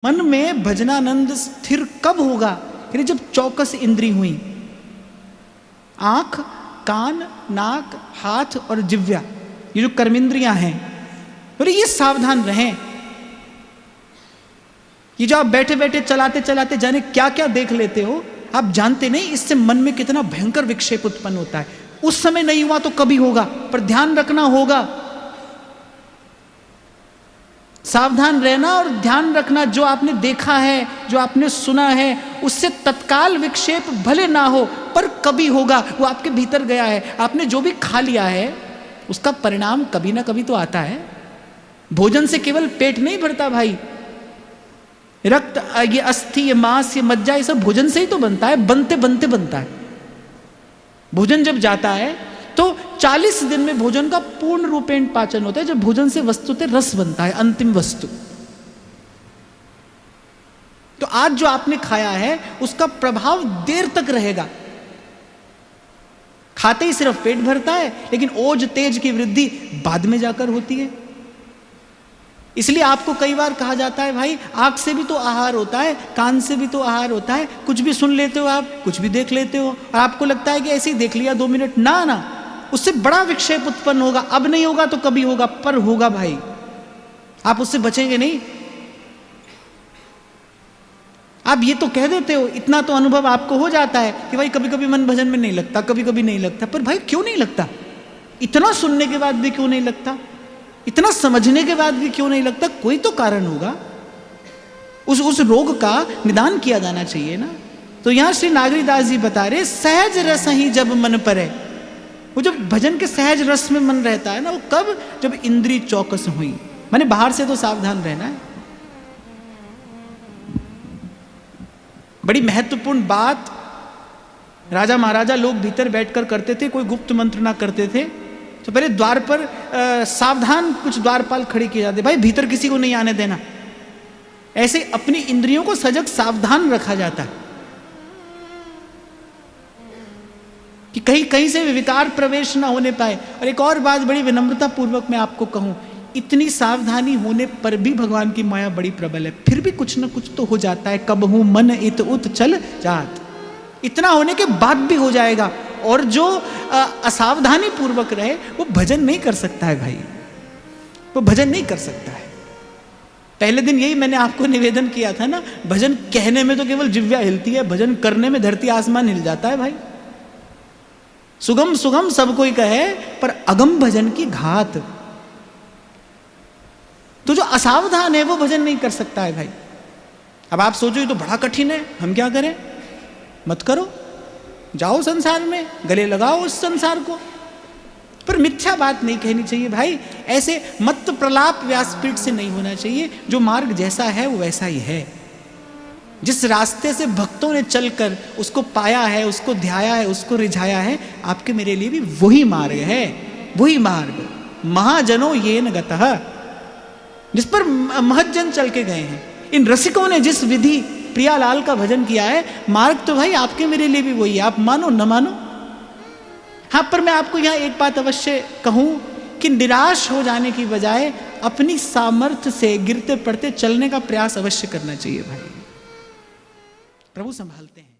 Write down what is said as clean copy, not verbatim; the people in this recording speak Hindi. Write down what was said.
मन में भजनानंद स्थिर कब होगा? फिर जब चौकस इंद्री हुई, आंख, कान, नाक, हाथ और जिह्वा, ये जो कर्मेंद्रियां हैं, तो ये सावधान रहें। ये जो आप बैठे बैठे चलाते चलाते जाने क्या क्या देख लेते हो, आप जानते नहीं इससे मन में कितना भयंकर विक्षेप उत्पन्न होता है। उस समय नहीं हुआ तो कभी होगा, पर ध्यान रखना होगा। सावधान रहना और ध्यान रखना, जो आपने देखा है, जो आपने सुना है, उससे तत्काल विक्षेप भले ना हो पर कभी होगा। वो आपके भीतर गया है। आपने जो भी खा लिया है उसका परिणाम कभी ना कभी तो आता है। भोजन से केवल पेट नहीं भरता भाई। रक्त, ये अस्थि, ये मांस, ये मज्जा, ये सब भोजन से ही तो बनता है। बनते बनते बनता है। भोजन जब जाता है तो 40 दिन में भोजन का पूर्ण रूपेण पाचन होता है, जब भोजन से वस्तुतः रस बनता है, अंतिम वस्तु। तो आज जो आपने खाया है उसका प्रभाव देर तक रहेगा। खाते ही सिर्फ पेट भरता है, लेकिन ओज तेज की वृद्धि बाद में जाकर होती है। इसलिए आपको कई बार कहा जाता है, भाई आंख से भी तो आहार होता है, कान से भी तो आहार होता है। कुछ भी सुन लेते हो आप, कुछ भी देख लेते हो, और आपको लगता है कि ऐसे ही देख लिया 2 मिनट। ना ना, उससे बड़ा विक्षेप उत्पन्न होगा। अब नहीं होगा तो कभी होगा, पर होगा भाई। आप उससे बचेंगे नहीं। आप ये तो कह देते हो, इतना तो अनुभव आपको हो जाता है कि भाई कभी कभी मन भजन में नहीं लगता, कभी कभी नहीं लगता। पर भाई क्यों नहीं लगता? इतना सुनने के बाद भी क्यों नहीं लगता? इतना समझने के बाद भी क्यों नहीं लगता? कोई तो कारण होगा। उस रोग का निदान किया जाना चाहिए ना। तो यहां श्री नागरीदास जी बता रहे, सहज रस ही जब मन परे। वो जब भजन के सहज रस में मन रहता है ना, वो कब? जब इंद्री चौकस हुई। माने बाहर से तो सावधान रहना है। बड़ी महत्वपूर्ण बात राजा महाराजा लोग भीतर बैठकर करते थे। कोई गुप्त मंत्र ना करते थे तो पहले द्वार पर सावधान कुछ द्वारपाल खड़े किए जाते, भाई भीतर किसी को नहीं आने देना। ऐसे अपनी इंद्रियों को सजग सावधान रखा जाता है कि कहीं कहीं से विकार प्रवेश ना होने पाए। और एक और बात बड़ी विनम्रता पूर्वक मैं आपको कहूं, इतनी सावधानी होने पर भी भगवान की माया बड़ी प्रबल है। फिर भी कुछ ना कुछ तो हो जाता है। कब हूं मन इत उत चल जात, इतना होने के बाद भी हो जाएगा। और जो असावधानी पूर्वक रहे वो भजन नहीं कर सकता है भाई, वो भजन नहीं कर सकता है। पहले दिन यही मैंने आपको निवेदन किया था ना, भजन कहने में तो केवल जिह्वा हिलती है, भजन करने में धरती आसमान हिल जाता है भाई। सुगम सुगम सब कोई कहे, पर अगम भजन की घात। तो जो असावधान है वो भजन नहीं कर सकता है भाई। अब आप सोचो ये तो बड़ा कठिन है, हम क्या करें? मत करो, जाओ संसार में, गले लगाओ उस संसार को। पर मिथ्या बात नहीं कहनी चाहिए भाई। ऐसे मत प्रलाप व्यासपीठ से नहीं होना चाहिए। जो मार्ग जैसा है वो वैसा ही है। जिस रास्ते से भक्तों ने चलकर उसको पाया है, उसको ध्याया है, उसको रिझाया है, आपके मेरे लिए भी वही मार्ग है। वही मार्ग महाजनो येन गतः, जिस पर महज्जन चल के गए हैं। इन रसिकों ने जिस विधि प्रियालाल का भजन किया है, मार्ग तो भाई आपके मेरे लिए भी वही है। आप मानो न मानो। हाँ, पर मैं आपको यहाँ एक बात अवश्य कहूँ कि निराश हो जाने की बजाय अपनी सामर्थ्य से गिरते पड़ते चलने का प्रयास अवश्य करना चाहिए भाई। प्रभु संभालते हैं।